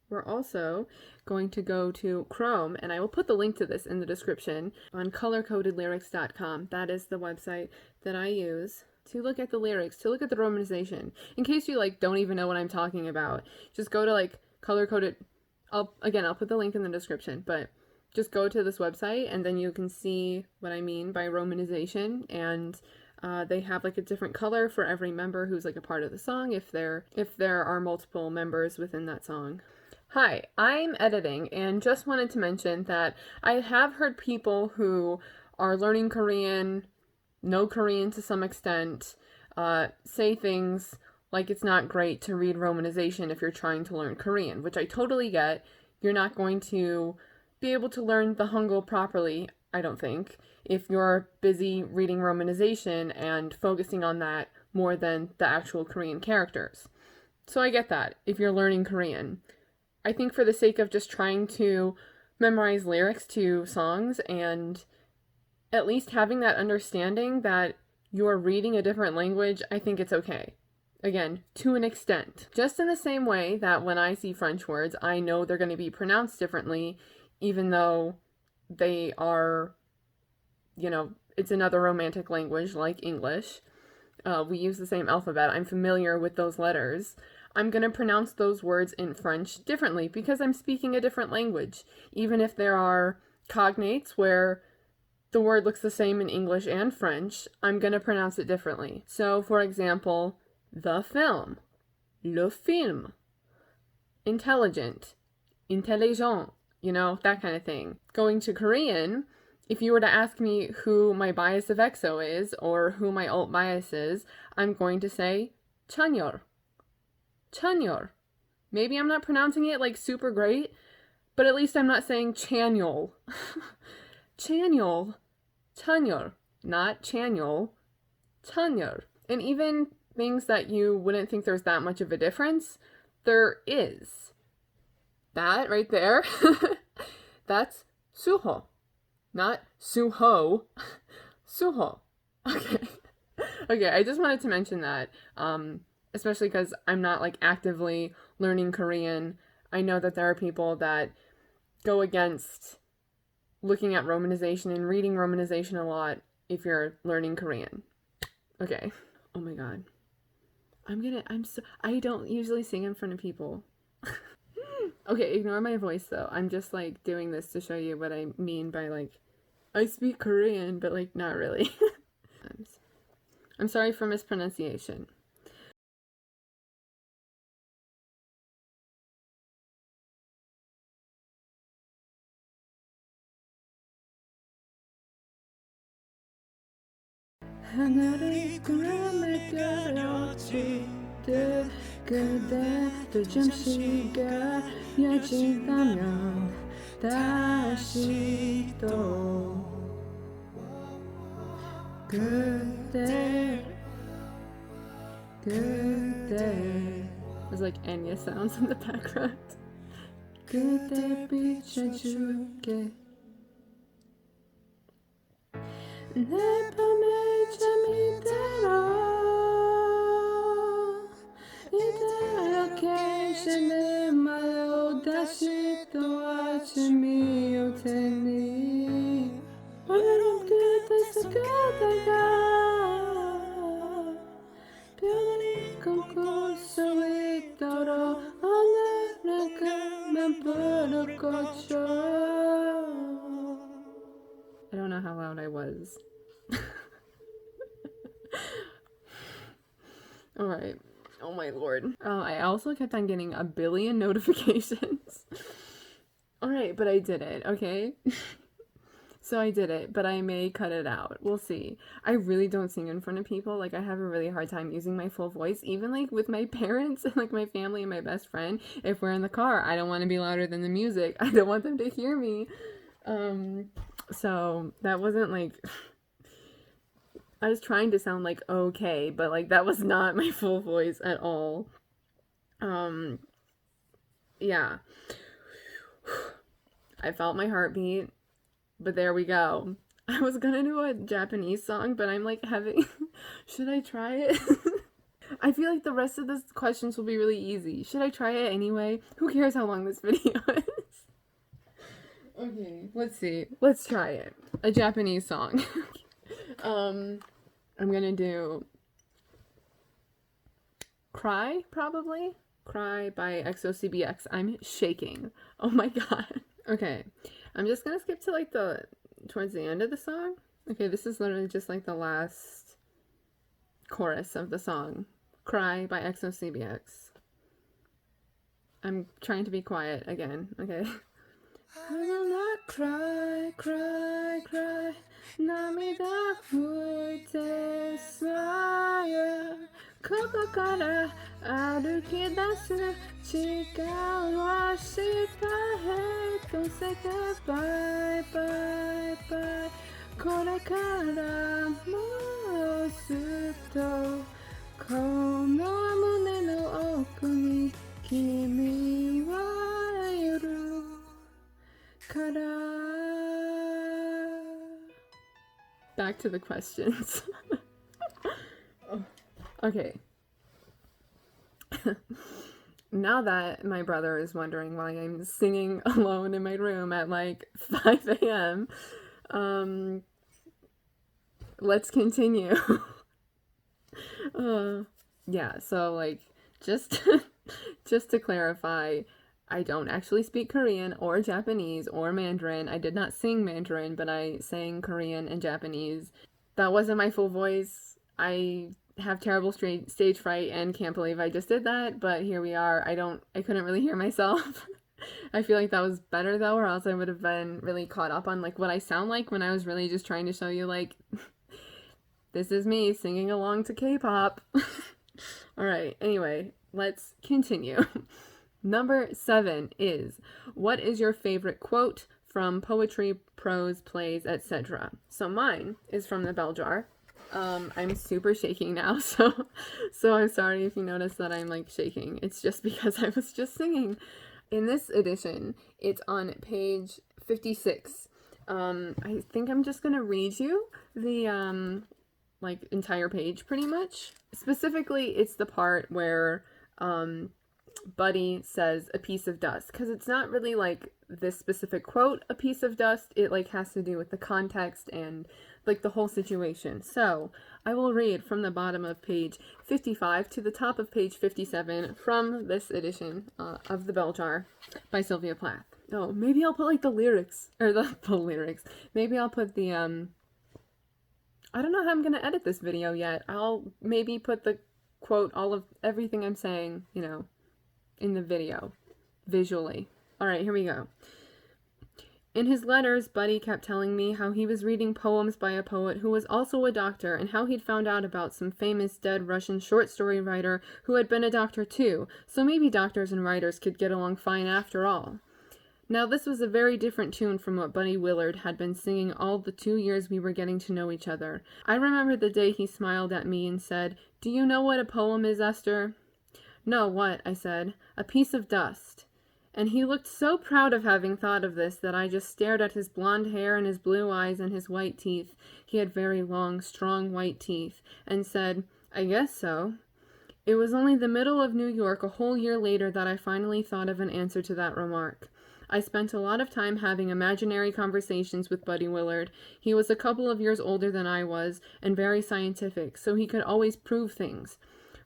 S1: We're also going to go to Chrome, and I will put the link to this in the description on colorcodedlyrics.com. That is the website that I use to look at the lyrics, to look at the romanization. In case you don't even know what I'm talking about, just go to color-coded. I'll put the link in the description, but just go to this website and then you can see what I mean by romanization. And they have a different color for every member who's a part of the song, if there are multiple members within that song. Hi, I'm editing and just wanted to mention that I have heard people who are learning Korean, know Korean to some extent, say things like it's not great to read romanization if you're trying to learn Korean, which I totally get. You're not going to be able to learn the Hangul properly, I don't think, if you're busy reading romanization and focusing on that more than the actual Korean characters. So I get that, if you're learning Korean. I think for the sake of just trying to memorize lyrics to songs and at least having that understanding that you're reading a different language, I think it's okay. Again, to an extent. Just in the same way that when I see French words, I know they're going to be pronounced differently, even though they are, it's another romantic language like English. We use the same alphabet. I'm familiar with those letters. I'm going to pronounce those words in French differently because I'm speaking a different language. Even if there are cognates where the word looks the same in English and French, I'm going to pronounce it differently. So, for example, the film, le film. intelligent, intelligent, you know, that kind of thing. Going to Korean, if you were to ask me who my bias of exo is or who my alt bias is, I'm going to say chanyeol. Chanyeol. Maybe I'm not pronouncing it like super great, but at least I'm not saying chanyeol. Chanyeol. Chanyeol. Not chanyeol. Chanyeol. And even things that you wouldn't think there's that much of a difference, there is. That right there, that's suho. Not suho. Suho. Okay. Okay, I just wanted to mention that, especially because I'm not like actively learning Korean. I know that there are people that go against looking at romanization and reading romanization a lot if you're learning Korean. Okay. Oh my god. I don't usually sing in front of people. Okay, ignore my voice though. I'm just like doing this to show you what I mean by like, I speak Korean, but like not really. I'm sorry for mispronunciation. 하늘이 구름을 가렸지 그대도 잠시가 여진다면 다시 또 그대 There's like Enya sounds in the background. 그대 비춰줄게 내 밤에 잠이 들어 이렇게 시내마요 다시 또 아침이 올 테니 오늘은 그대서 그대가 편안히 꿈꿀 수 있도록 오늘은 그만 불을 꺼줘. I don't know how loud I was. Alright. Oh my lord. I also kept on getting a billion notifications. Alright, but I did it, okay? So I did it, but I may cut it out. We'll see. I really don't sing in front of people. Like, I have a really hard time using my full voice, even like with my parents and like my family and my best friend. If we're in the car, I don't want to be louder than the music. I don't want them to hear me. So that wasn't like, I was trying to sound like okay, but like that was not my full voice at all. Yeah. I felt my heartbeat, but there we go. I was gonna do a Japanese song, but I'm like having, should I try it? I feel like the rest of the questions will be really easy. Should I try it anyway? Who cares how long this video is? Okay, let's see. Let's try it. A Japanese song. I'm gonna do Cry, probably. Cry by XOCBX. I'm shaking. Oh my god. Okay, I'm just gonna skip to like towards the end of the song. Okay, this is literally just like the last chorus of the song. Cry by XOCBX. I'm trying to be quiet again, okay? I will not cry, cry, cry. 涙拭いてさえここから歩き出す時間をしたヘイトセカバイバイバイこれからもうずっとこの胸の奥に君はいるから Back to the questions. Okay. Now that my brother is wondering why I'm singing alone in my room at like 5 a.m., let's continue. Yeah, so like just to clarify, I don't actually speak Korean or Japanese or Mandarin. I did not sing Mandarin, but I sang Korean and Japanese. That wasn't my full voice. I have terrible stage fright and can't believe I just did that, but here we are. I couldn't really hear myself. I feel like that was better though, or else I would have been really caught up on like what I sound like when I was really just trying to show you like this is me singing along to K-pop. All right, anyway, let's continue. Number 7 is, what is your favorite quote from poetry, prose, plays, etc.? So mine is from the Bell Jar. I'm super shaking now, so I'm sorry if you notice that I'm like shaking. It's just because I was just singing. In this edition, it's on page 56. I think I'm just gonna read you the like entire page pretty much. Specifically, it's the part where Buddy says a piece of dust, because it's not really like this specific quote, a piece of dust. It like has to do with the context and like the whole situation. So I will read from the bottom of page 55 to the top of page 57 from this edition of The Bell Jar by Sylvia Plath. Oh, maybe I'll put like the lyrics, or the lyrics. Maybe I'll put the I don't know how I'm gonna edit this video yet. I'll maybe put the quote, all of everything I'm saying, you know, in the video, visually. All right, here we go. In his letters, Buddy kept telling me how he was reading poems by a poet who was also a doctor, and how he'd found out about some famous dead Russian short story writer who had been a doctor too, so maybe doctors and writers could get along fine after all. Now, this was a very different tune from what Buddy Willard had been singing all the 2 years we were getting to know each other. I remember the day he smiled at me and said, "Do you know what a poem is, Esther?" "No, what?" I said. "A piece of dust." And he looked so proud of having thought of this that I just stared at his blonde hair and his blue eyes and his white teeth. He had very long, strong white teeth, and said, "I guess so." It was only the middle of New York a whole year later that I finally thought of an answer to that remark. I spent a lot of time having imaginary conversations with Buddy Willard. He was a couple of years older than I was, and very scientific, so he could always prove things.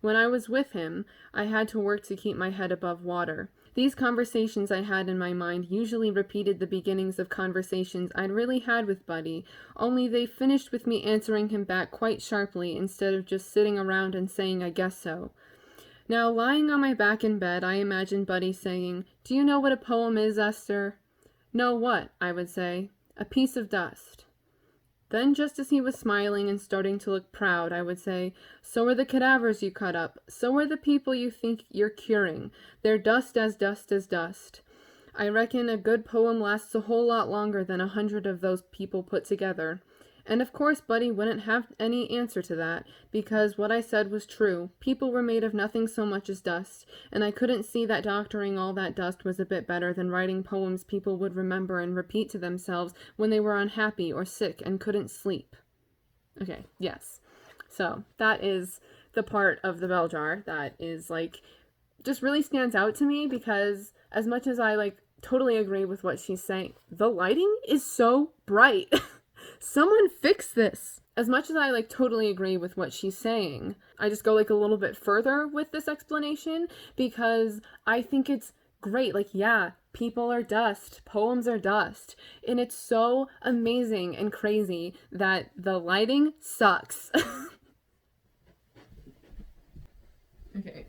S1: When I was with him, I had to work to keep my head above water. These conversations I had in my mind usually repeated the beginnings of conversations I'd really had with Buddy, only they finished with me answering him back quite sharply instead of just sitting around and saying, "I guess so." Now, lying on my back in bed, I imagined Buddy saying, "Do you know what a poem is, Esther?" "No, what?" I would say. "A piece of dust." Then, just as he was smiling and starting to look proud, I would say, "So are the cadavers you cut up. So are the people you think you're curing. They're dust as dust as dust. I reckon a good poem lasts a whole lot longer than 100 of those people put together." And of course Buddy wouldn't have any answer to that, because what I said was true. People were made of nothing so much as dust, and I couldn't see that doctoring all that dust was a bit better than writing poems people would remember and repeat to themselves when they were unhappy or sick and couldn't sleep. Okay, yes. So that is the part of the Bell Jar that is like, just really stands out to me, because as much as I like totally agree with what she's saying, the lighting is so bright. Someone fix this. As much as I like totally agree with what she's saying, I just go like a little bit further with this explanation, because I think it's great. Like, yeah, people are dust, poems are dust, and it's so amazing and crazy that the lighting sucks. Okay.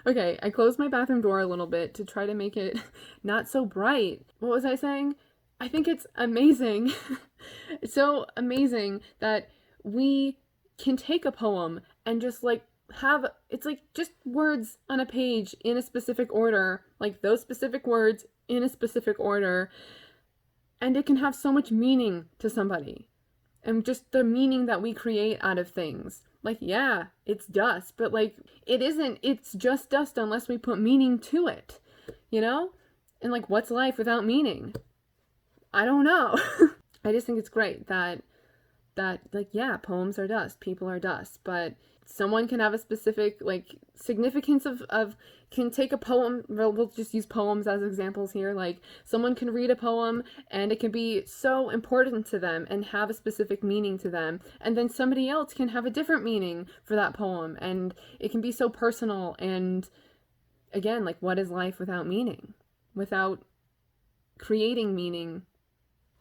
S1: Okay, I closed my bathroom door a little bit to try to make it not so bright. What was I saying? I think it's amazing. It's so amazing that we can take a poem and just like have, it's like just words on a page in a specific order, like those specific words in a specific order, and it can have so much meaning to somebody. And just the meaning that we create out of things. Like, yeah, it's dust, but like, it isn't, it's just dust unless we put meaning to it, you know? And like, what's life without meaning? I don't know. I just think it's great that like, yeah, poems are dust, people are dust, but someone can have a specific like significance of can take a poem. We'll just use poems as examples here. Like, someone can read a poem and it can be so important to them and have a specific meaning to them, and then somebody else can have a different meaning for that poem, and it can be so personal. And again, like, what is life without meaning, without creating meaning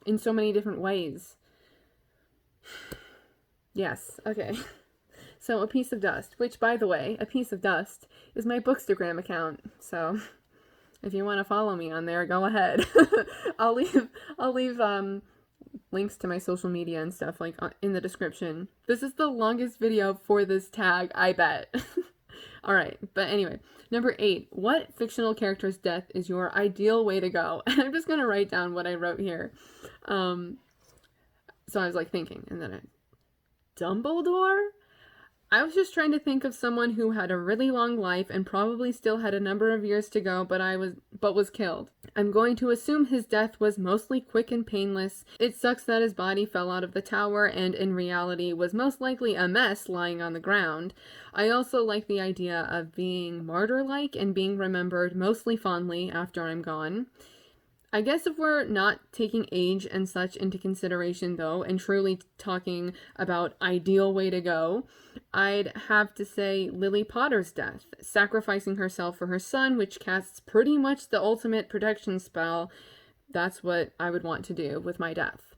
S1: in so many different ways? Yes, okay. So, A Piece of Dust, which, by the way, A Piece of Dust is my Bookstagram account. So, if you want to follow me on there, go ahead. I'll leave links to my social media and stuff like in the description. This is the longest video for this tag, I bet. All right, but anyway, number 8. What fictional character's death is your ideal way to go? And I'm just gonna write down what I wrote here. So I was like thinking, and then Dumbledore? I was just trying to think of someone who had a really long life and probably still had a number of years to go, but was killed. I'm going to assume his death was mostly quick and painless. It sucks that his body fell out of the tower and in reality was most likely a mess lying on the ground. I also like the idea of being martyr-like and being remembered mostly fondly after I'm gone. I guess if we're not taking age and such into consideration, though, and truly talking about ideal way to go, I'd have to say Lily Potter's death, sacrificing herself for her son, which casts pretty much the ultimate protection spell. That's what I would want to do with my death.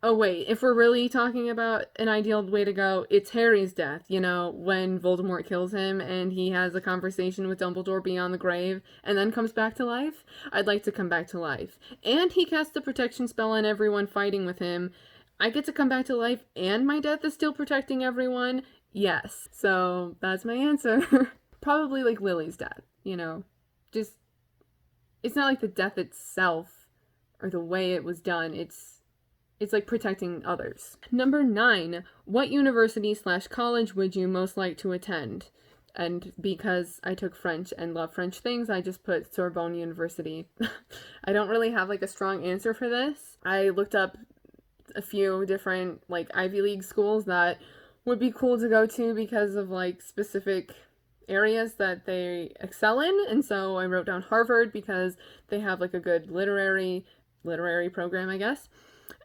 S1: Oh wait, if we're really talking about an ideal way to go, it's Harry's death, you know, when Voldemort kills him and he has a conversation with Dumbledore beyond the grave and then comes back to life. I'd like to come back to life. And he casts a protection spell on everyone fighting with him. I get to come back to life and my death is still protecting everyone? Yes. So that's my answer. Probably like Lily's death, you know. Just, it's not like the death itself or the way it was done. It's like protecting others. Number 9, what university/college would you most like to attend? And because I took French and love French things, I just put Sorbonne University. I don't really have like a strong answer for this. I looked up a few different like Ivy League schools that would be cool to go to because of like specific areas that they excel in. And so I wrote down Harvard because they have like a good literary program, I guess.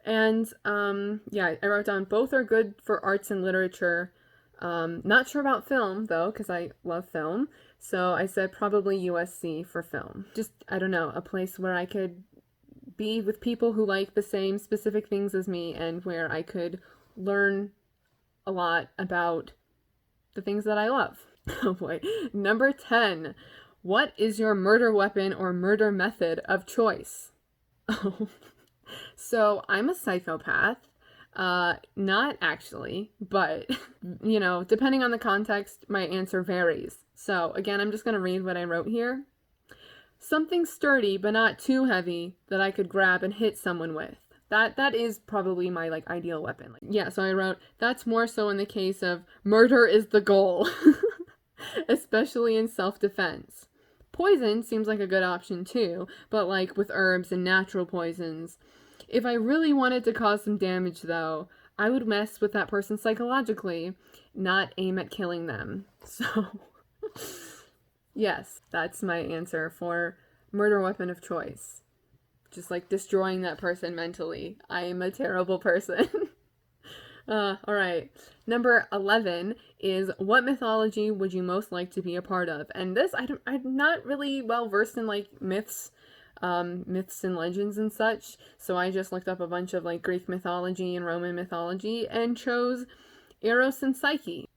S1: And yeah, I wrote down both are good for arts and literature. Not sure about film though, because I love film. So I said probably USC for film. Just, I don't know, a place where I could be with people who like the same specific things as me and where I could learn a lot about the things that I love. Oh boy. Number 10. What is your murder weapon or murder method of choice? Oh. So I'm a psychopath. Not actually, but, you know, depending on the context, my answer varies. So again, I'm just going to read what I wrote here. Something sturdy, but not too heavy that I could grab and hit someone with. That is probably my, like, ideal weapon. Yeah, so I wrote, that's more so in the case of murder is the goal, especially in self-defense. Poison seems like a good option too, but like with herbs and natural poisons. If I really wanted to cause some damage, though, I would mess with that person psychologically, not aim at killing them. So, yes, that's my answer for murder weapon of choice. Just like destroying that person mentally. I am a terrible person. All right. Number 11 is what mythology would you most like to be a part of? And this, I'm not really well versed in like myths and legends and such. So I just looked up a bunch of like Greek mythology and Roman mythology and chose Eros and Psyche.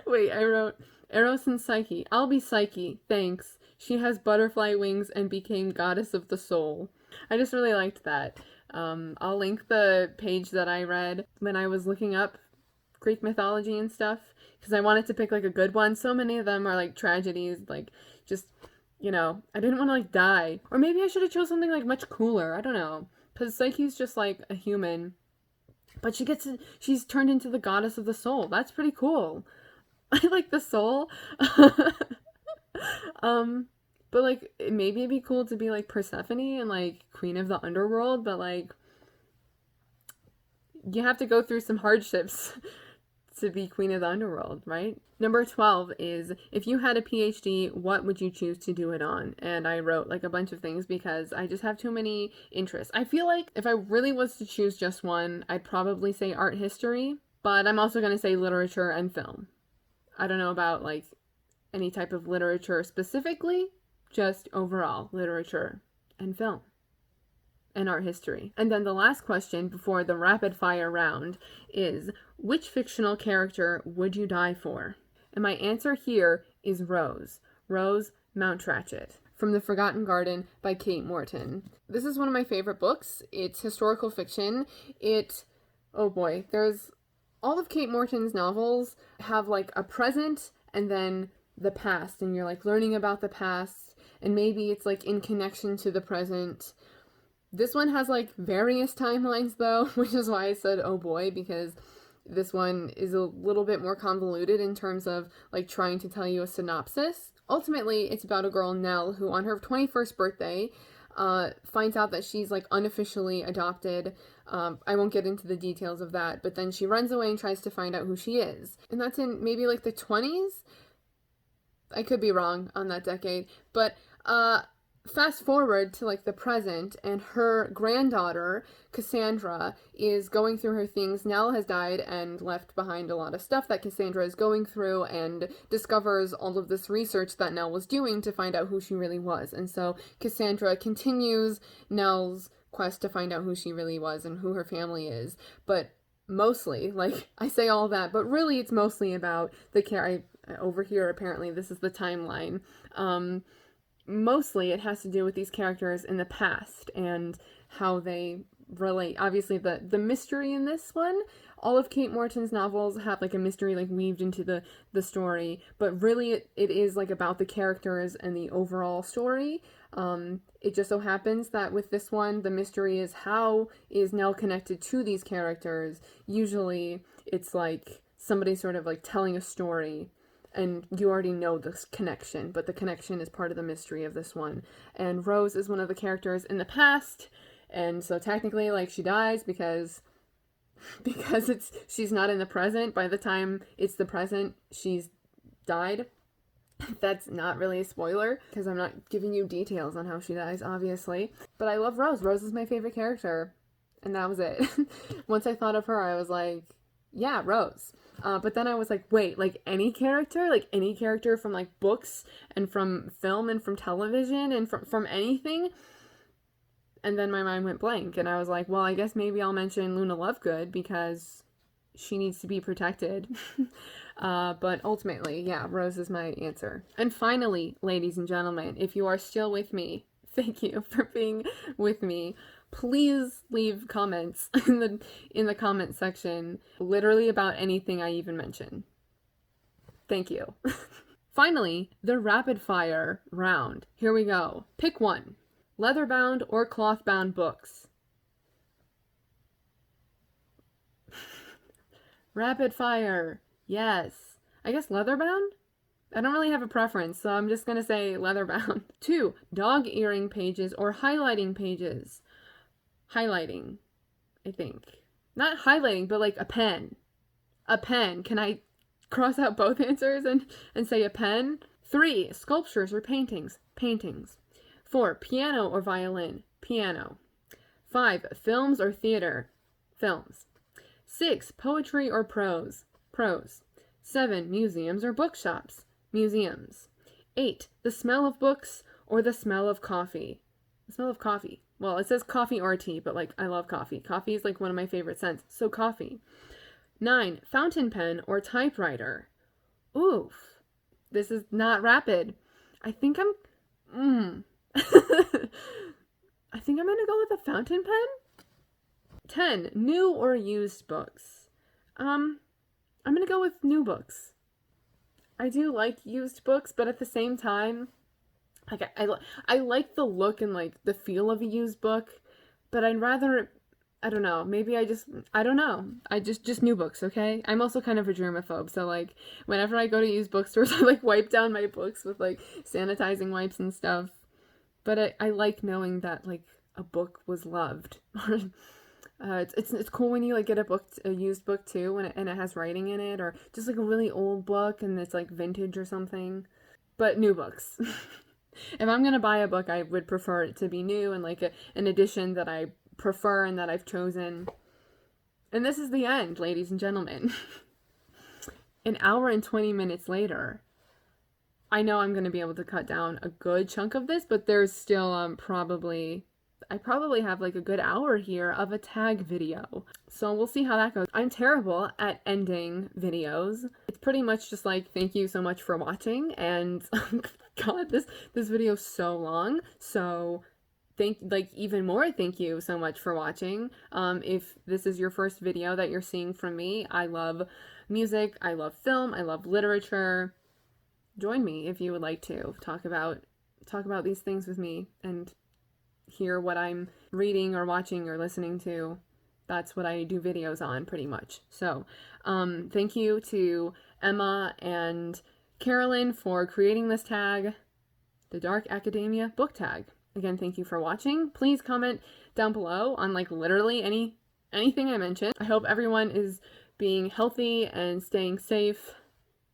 S1: Wait, I wrote Eros and Psyche. I'll be Psyche, thanks. She has butterfly wings and became goddess of the soul. I just really liked that. I'll link the page that I read when I was looking up Greek mythology and stuff, because I wanted to pick like a good one. So many of them are like tragedies, like just, you know, I didn't want to like die. Or maybe I should have chose something like much cooler. I don't know. Because Psyche's just like a human, but she's turned into the goddess of the soul. That's pretty cool. I like the soul. But like maybe it'd be cool to be like Persephone and like queen of the underworld, but like you have to go through some hardships to be queen of the underworld, right? Number 12 is if you had a PhD, what would you choose to do it on? And I wrote like a bunch of things because I just have too many interests. I feel like if I really was to choose just one, I'd probably say art history, but I'm also going to say literature and film. I don't know about like any type of literature specifically, just overall literature and film. and art history. And then the last question before the rapid fire round is, which fictional character would you die for? And my answer here is Rose. Rose Mountratchett, from The Forgotten Garden by Kate Morton. This is one of my favorite books. It's historical fiction. Oh boy, there's all of Kate Morton's novels have like a present and then the past, and you're like learning about the past, and maybe it's like in connection to the present. This one has like various timelines though, which is why I said oh boy, because this one is a little bit more convoluted in terms of like trying to tell you a synopsis. Ultimately, it's about a girl, Nell, who on her 21st birthday finds out that she's like unofficially adopted. I won't get into the details of that, but then she runs away and tries to find out who she is. And that's in maybe like the 20s? I could be wrong on that decade, but fast forward to like the present, and her granddaughter Cassandra is going through her things. Nell has died and left behind a lot of stuff that Cassandra is going through, and discovers all of this research that Nell was doing to find out who she really was. And so Cassandra continues Nell's quest to find out who she really was and who her family is. But mostly, like, I say all that, but really it's mostly about the over here, apparently this is the timeline. Mostly it has to do with these characters in the past and how they relate. Obviously the mystery in this one, all of Kate Morton's novels have like a mystery like weaved into the story, but really it is like about the characters and the overall story. It just so happens that with this one, the mystery is how is Nell connected to these characters. Usually it's like somebody sort of like telling a story, and you already know this connection, but the connection is part of the mystery of this one. And Rose is one of the characters in the past, and so technically, like, she dies because she's not in the present. By the time it's the present, she's died. That's not really a spoiler, because I'm not giving you details on how she dies, obviously. But I love Rose. Rose is my favorite character, and that was it. Once I thought of her, I was like, yeah, Rose. But then I was like, wait, like any character from like books and from film and from television and from anything? And then my mind went blank, and I was like, well, I guess maybe I'll mention Luna Lovegood because she needs to be protected. But ultimately, yeah, Rose is my answer. And finally, ladies and gentlemen, if you are still with me, thank you for being with me. Please leave comments in the comment section, literally about anything I even mention. Thank you. Finally, the rapid fire round. Here we go. Pick one. Leather-bound or cloth-bound books? Rapid fire. Yes. I guess leather-bound? I don't really have a preference, so I'm just gonna say leather-bound. 2. Dog earring pages or highlighting pages? Highlighting, I think. Not highlighting, but like a pen. A pen. Can I cross out both answers and say a pen? 3. Sculptures or paintings? Paintings. 4. Piano or violin? Piano. 5. Films or theater? Films. 6. Poetry or prose? Prose. 7. Museums or bookshops? Museums. 8. The smell of books or the smell of coffee? The smell of coffee. Well, it says coffee or tea, but like I love coffee. Coffee is like one of my favorite scents, so coffee. 9. Fountain pen or typewriter? Oof. This is not rapid. I think I'm I think I'm gonna go with a fountain pen. 10. New or used books? I'm gonna go with new books. I do like used books, but at the same time, like I like the look and like the feel of a used book, but I'd rather, I don't know, maybe I don't know. I just new books, okay? I'm also kind of a germaphobe, so like whenever I go to used bookstores, I like wipe down my books with like sanitizing wipes and stuff. But I like knowing that like a book was loved. It's cool when you like get a used book too, and it has writing in it, or just like a really old book and it's like vintage or something. But new books. If I'm gonna buy a book, I would prefer it to be new and like an edition that I prefer and that I've chosen. And this is the end, ladies and gentlemen. An hour and 20 minutes later. I know I'm gonna be able to cut down a good chunk of this, but there's still probably I probably have like a good hour here of a tag video. So we'll see how that goes. I'm terrible at ending videos. It's pretty much just like, thank you so much for watching, and God, this video is so long. So even more thank you so much for watching. If this is your first video that you're seeing from me, I love music, I love film, I love literature. Join me if you would like to talk about these things with me and hear what I'm reading or watching or listening to. That's what I do videos on, pretty much. So thank you to Emma and Carolyn for creating this tag, the Dark Academia book tag. Again, thank you for watching. Please comment down below on like literally anything I mentioned. I hope everyone is being healthy and staying safe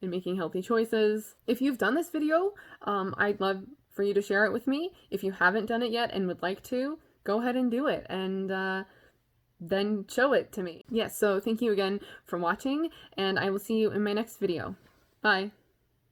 S1: and making healthy choices. If you've done this video, I'd love for you to share it with me. If you haven't done it yet and would like to, go ahead and do it, and then show it to me. Yes, so thank you again for watching, and I will see you in my next video. Bye.